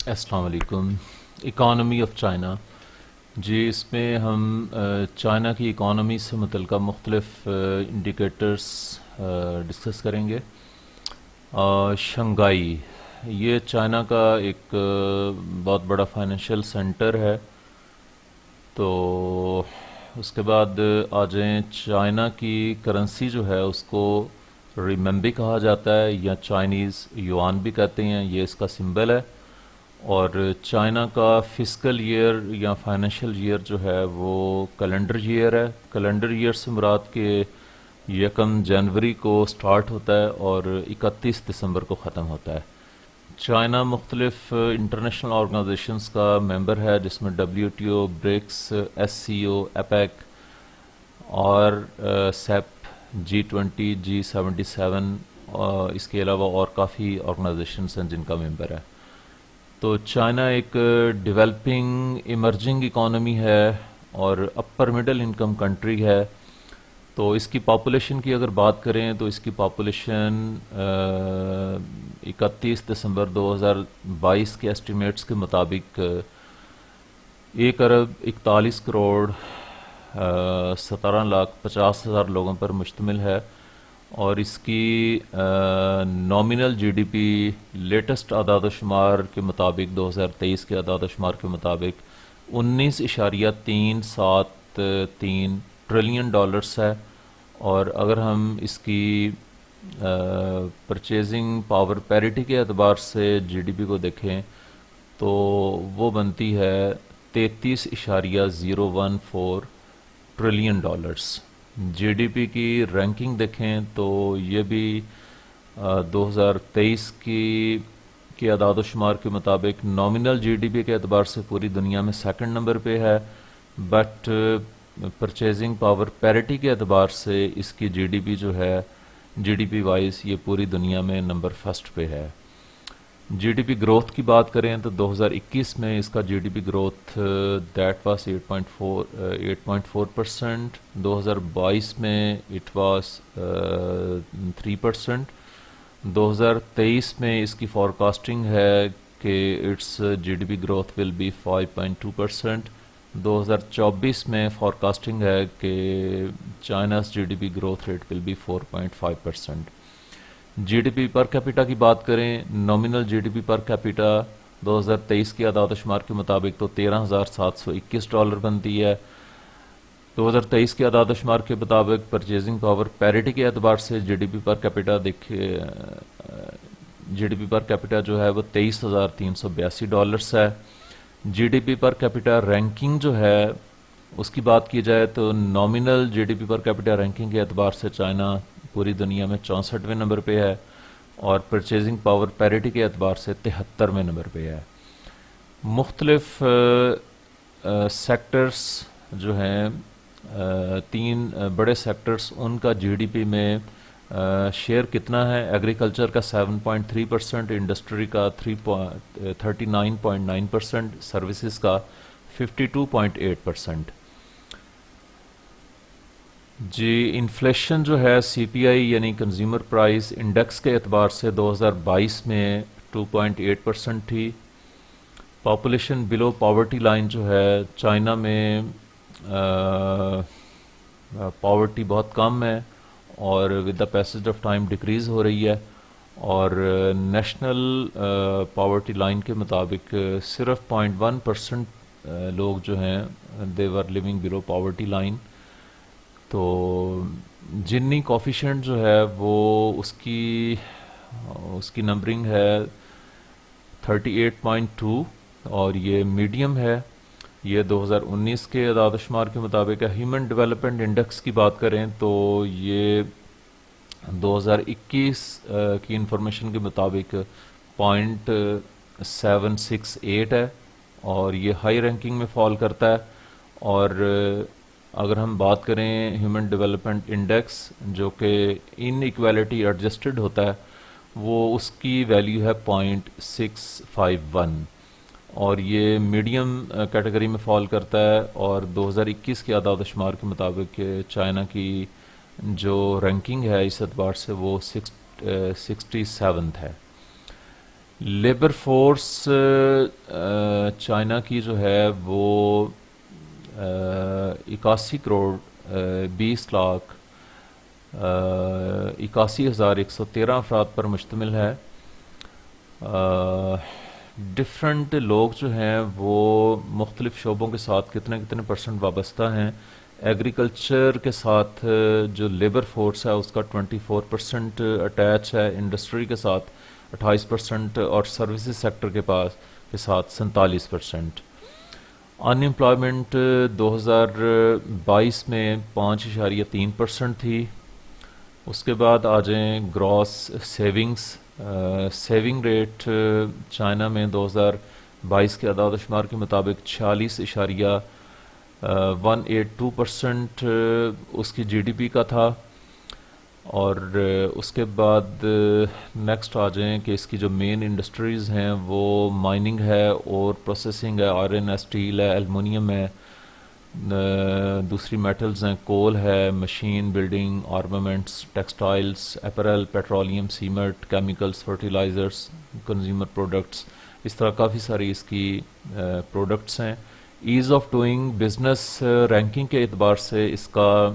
السلام علیکم۔ Economy of China, جی اس میں ہم چائنا کی اکانومی سے متعلقہ مختلف انڈیکیٹرز ڈسکس کریں گے۔ شنگھائی یہ چائنا کا ایک بہت بڑا فائنینشیل سینٹر ہے، تو اس کے بعد آ جائیں چائنا کی کرنسی جو ہے اس کو ریمبی کہا جاتا ہے یا چائنیز یوان بھی کہتے ہیں، یہ اس کا سمبل ہے۔ اور چائنا کا فسکل ایئر یا فائنینشیل ایئر جو ہے وہ کیلنڈر ایئر ہے۔ کیلنڈر ایئر سے مراد کہ 1 جنوری کو سٹارٹ ہوتا ہے اور 31 دسمبر کو ختم ہوتا ہے۔ چائنا مختلف انٹرنیشنل آرگنائزیشنز کا ممبر ہے، جس میں WTO، برکس، SCO، ایپیک اور سیپ، G20، G77، اور اس کے علاوہ اور کافی آرگنائزیشنز ہیں جن کا ممبر ہے۔ تو چائنا ایک ڈیولپنگ ایمرجنگ اکانومی ہے اور اپر مڈل انکم کنٹری ہے۔ تو اس کی پاپولیشن کی اگر بات کریں تو اس کی پاپولیشن 31 دسمبر 2022 کے ایسٹیمیٹس کے مطابق 1,41,17,50,000 لوگوں پر مشتمل ہے، اور اس کی نامنل GDP لیٹسٹ اعداد و شمار کے مطابق 2023 کے اعداد و شمار کے مطابق 19.373 ٹریلین ڈالرز ہے۔ اور اگر ہم اس کی پرچیزنگ پاور پیریٹی کے اعتبار سے GDP کو دیکھیں تو وہ بنتی ہے 33.014 ٹریلین ڈالرز۔ GDP کی رینکنگ دیکھیں تو یہ بھی 2023 کے اعداد و شمار کے مطابق نامنل GDP کے اعتبار سے پوری دنیا میں سیکنڈ نمبر پہ ہے، بٹ پرچیزنگ پاور پیریٹی کے اعتبار سے اس کی GDP جو ہے GDP وائز یہ پوری دنیا میں نمبر فرسٹ پہ ہے۔ GDP گروتھ کی بات کریں تو 2021 میں اس کا GDP گروتھ دیٹ واز 8.4%، 2022 میں اٹ واز 3%، 2023 میں اس کی فورکاسٹنگ ہے کہ it's GDP growth will be 5.2%، 2024 میں فورکاسٹنگ ہے کہ China's GDP growth rate will be 4.5%۔ GDP per capita کی بات کریں، نامنل GDP پر کیپیٹا 2023 کے اعداد و شمار کے مطابق تو $13,721 بنتی ہے۔ 2023 کے اعداد و شمار کے مطابق پرچیزنگ پاور پیریٹی کے اعتبار سے GDP per capita GDP per capita جو ہے وہ $23,382 ہے۔ GDP پر کیپیٹا رینکنگ جو ہے اس کی بات کی جائے تو nominal GDP per capita ranking کے اعتبار سے چائنا پوری دنیا میں 64ویں نمبر پہ ہے، اور پرچیزنگ پاور پیریٹی کے اعتبار سے 73ویں نمبر پہ ہے۔ مختلف سیکٹرز جو ہیں، 3 بڑے سیکٹرز، ان کا GDP میں شیئر کتنا ہے؟ ایگریکلچر کا 7.3%، انڈسٹری کا 39.9%، سروسز کا 52.8%۔ جی انفلیشن جو ہے CPI یعنی کنزیومر پرائز انڈیکس کے اعتبار سے 2022 میں 2.8% تھی۔ پاپولیشن بلو پاورٹی لائن جو ہے چائنا میں پاورٹی بہت کم ہے اور with the passage of time decreases ہو رہی ہے، اور نیشنل پاورٹی لائن کے مطابق صرف 0.1% لوگ جو ہیں دے ور لیونگ بلو پاورٹی لائن۔ تو جنی کوفیشنٹ جو ہے وہ اس کی نمبرنگ ہے 38.2، اور یہ میڈیم ہے۔ یہ 2019 کے اعداد و شمار کے مطابق ہے۔ ہیومن ڈیولپمنٹ انڈیکس کی بات کریں تو یہ 2021 کی انفارمیشن کے مطابق 0.768 ہے، اور یہ ہائی رینکنگ میں فال کرتا ہے۔ اور اگر ہم بات کریں ہیومن ڈیولپمنٹ انڈیکس جو کہ ان ایکویلٹی ایڈجسٹڈ ہوتا ہے، وہ اس کی ویلیو ہے 0.651، اور یہ میڈیم کیٹیگری میں فال کرتا ہے، اور 2021 کے اعداد و شمار کے مطابق چائنا کی جو رینکنگ ہے اس اعتبار سے وہ 67 ہے۔ لیبر فورس چائنا کی جو ہے وہ 81 کروڑ 20 لاکھ 81,113 افراد پر مشتمل ہے. ڈفرینٹ لوگ جو ہیں وہ مختلف شعبوں کے ساتھ کتنے کتنے پرسنٹ وابستہ ہیں. ایگریکلچر کے ساتھ جو لیبر فورس ہے اس کا 24% اٹیچ ہے, انڈسٹری کے ساتھ 28% اور سروسز سیکٹر کے ساتھ 47%. ان امپلائمنٹ 2022 میں 5.3% تھی. اس کے بعد آ جائیں گراس سیونگ ریٹ چائنا میں 2022 کے اعداد و شمار کے مطابق 46.182% اس کی جی ڈی پی کا تھا. اور اس کے بعد نیکسٹ آ جائیں کہ اس کی جو مین انڈسٹریز ہیں وہ مائننگ ہے اور پروسیسنگ ہے, آئرن ہے, اسٹیل ہے, ایلومینیم ہے, دوسری میٹلز ہیں, کول ہے, machine building, armaments, textiles, apparel, petroleum, cement, chemicals, fertilizers, consumer products, اس طرح کافی ساری اس کی پروڈکٹس ہیں. Ease of doing business ranking کے اعتبار سے اس کا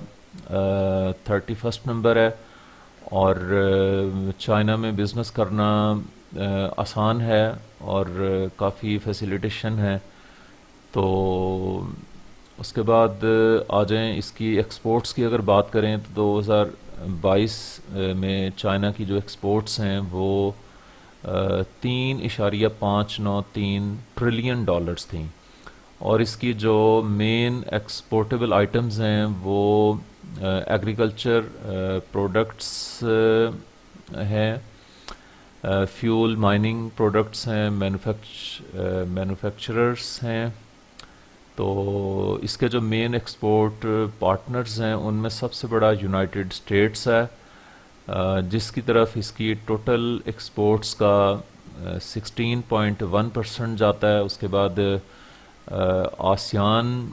31 نمبر ہے, اور چائنا میں بزنس کرنا آسان ہے اور کافی فیسیلیٹیشن ہے. تو اس کے بعد آ جائیں اس کی ایکسپورٹس کی اگر بات کریں تو 2022 میں چائنا کی جو ایکسپورٹس ہیں وہ 3.593 ٹریلین ڈالرز تھیں, اور اس کی جو مین ایکسپورٹیبل آئٹمز ہیں وہ ایگریکلچر پروڈکٹس ہیں, فیول, مائننگ پروڈکٹس ہیں, مینوفیکچررز ہیں. تو اس کے جو مین ایکسپورٹ پارٹنرز ہیں ان میں سب سے بڑا یونائٹڈ اسٹیٹس ہے, جس کی طرف اس کی ٹوٹل ایکسپورٹس کا 16.1% جاتا ہے. اس کے بعد آسیان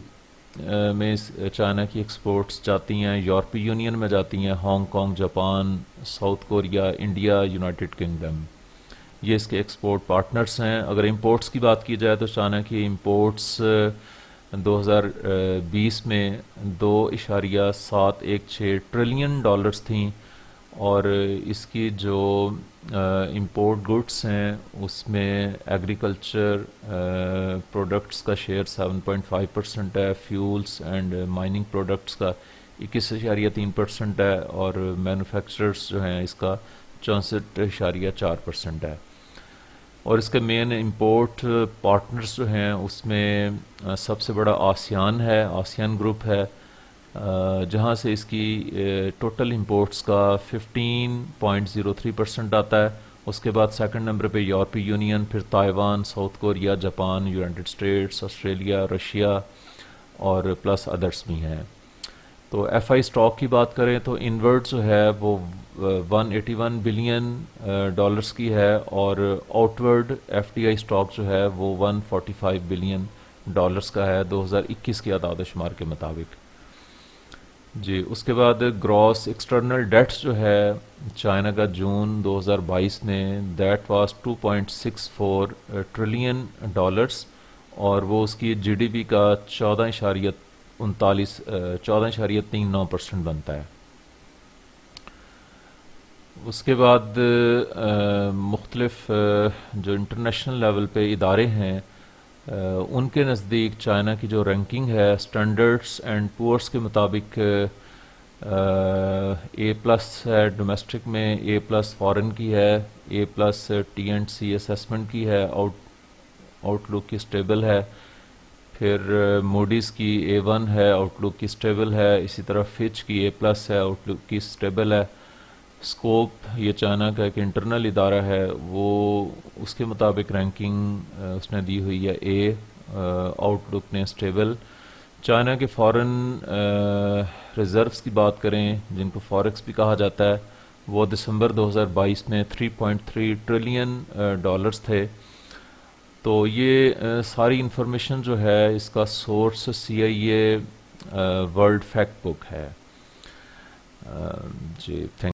میں چائنا کی ایکسپورٹس جاتی ہیں, یورپی یونین میں جاتی ہیں, Hong Kong, Japan, south Korea, India, United kingdom, یہ اس کے ایکسپورٹ پارٹنرز ہیں. اگر امپورٹس کی بات کی جائے تو چائنا کی امپورٹس 2020 میں 2.716 ٹریلین ڈالرز تھیں, اور اس کی جو امپورٹ گڈس ہیں اس میں ایگریکلچر پروڈکٹس کا شیئر 7.5% ہے, فیولز اینڈ مائننگ پروڈکٹس کا 21.3% ہے, اور مینوفیکچررز جو ہیں اس کا 64.4% ہے. اور اس کے مین امپورٹ پارٹنرز جو ہیں اس میں سب سے بڑا آسیان ہے, آسیان گروپ ہے, جہاں سے اس کی ٹوٹل امپورٹس کا 15.03% آتا ہے. اس کے بعد سیکنڈ نمبر پہ یورپی یونین, پھر Taiwan, south Korea, Japan, United States, Australia, Russia اور پلس ادرس بھی ہیں. تو ایف آئی اسٹاک کی بات کریں تو انورڈ جو ہے وہ 181 بلین ڈالرز کی ہے, اور outward F D I stock جو ہے وہ 145 بلین ڈالرز کا ہے 2021 کے اعداد و شمار کے مطابق. جی, اس کے بعد گراس ایکسٹرنل ڈیٹ جو ہے چائنا کا جون 2022 میں دیٹ واز 2.64 ٹریلین ڈالرز, اور وہ اس کی جی ڈی پی کا 14.39% بنتا ہے. اس کے بعد مختلف جو انٹرنیشنل لیول پہ ادارے ہیں ان کے نزدیک چائنا کی جو رینکنگ ہے اسٹینڈرڈس اینڈ پورس کے مطابق اے پلس ہے ڈومیسٹک میں, اے پلس فارن کی ہے, A plus T and C assessment کی ہے, آؤٹ لک کی اسٹیبل ہے, پھر موڈیز کی A1 ہے, آؤٹ لک کی اسٹیبل ہے, اسی طرح فچ کی اے پلس ہے, آؤٹ لک کی اسٹیبل ہے. اسکوپ یہ چائنا کا ایک انٹرنل ادارہ ہے, وہ اس کے مطابق رینکنگ اس نے دی ہوئی ہے اے, آؤٹ لک نے اسٹیبل. چائنا کے فارن ریزروز کی بات کریں جن کو فوریکس بھی کہا جاتا ہے, وہ دسمبر 2022 میں 3.3 ٹریلین ڈالرز تھے. تو یہ ساری انفارمیشن جو ہے اس کا سورس CIA ورلڈ فیکٹ بک ہے. جی تھینک